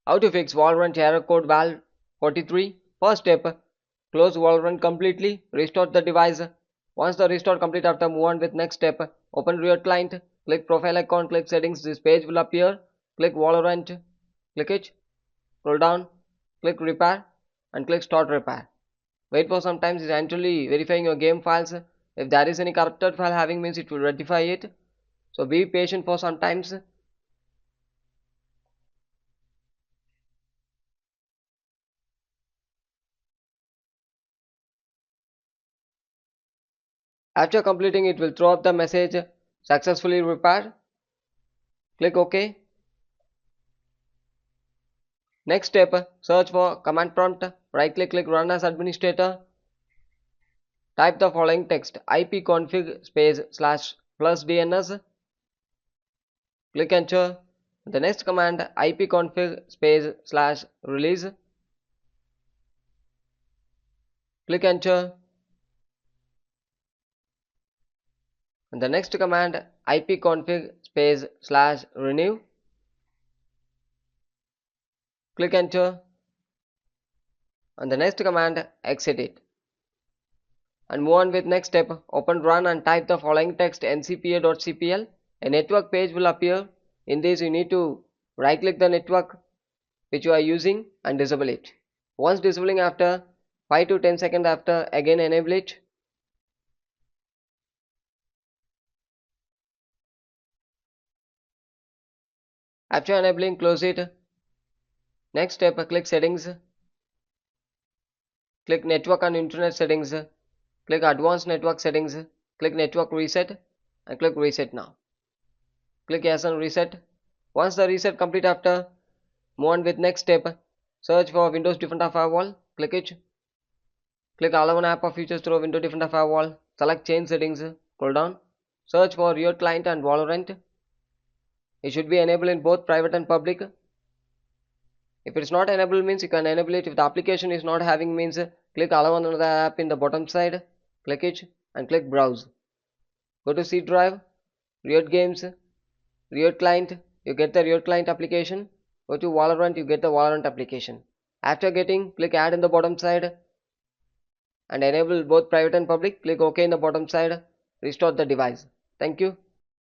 How to fix VALORANT error code VAL43. First step, close VALORANT completely, restart the device. Once the restore complete, after move on with next step, open real client, click profile icon, click settings, this page will appear, click VALORANT, click it, scroll down, click repair and click start repair. Wait for some time, it's actually verifying your game files. If there is any corrupted file having means it will rectify it. So be patient for some times. After completing it will throw up the message successfully repaired. Click OK. Next step, search for command prompt. Right click run as administrator. Type the following text ipconfig space slash plus DNS. Click enter. The next command ipconfig space slash release. Click enter. And the next command ipconfig space slash renew. Click enter. And the next command exit it. And move on with next step, open run and type the following text ncpa.cpl. A network page will appear. In this you need to right click the network which you are using and disable it. Once disabling, after 5 to 10 seconds after, again enable it. After enabling, close it. Next step, click settings, click network and internet settings, click advanced network settings, click network reset and click reset now. Click yes and reset. Once the reset complete, after move on with next step, search for Windows Defender Firewall, click it. Click allow an app or features through Windows Defender Firewall, select change settings, scroll down, search for real client and VALORANT. It should be enabled in both private and public. If it's not enabled means you can enable it. If the application is not having means click allow another app in the bottom side, click it and click browse. Go to C drive, Riot Games, Riot Client, you get the Riot Client application. Go to VALORANT, you get the VALORANT application. After getting, click add in the bottom side and enable both private and public. Click OK in the bottom side, restore the device. Thank you.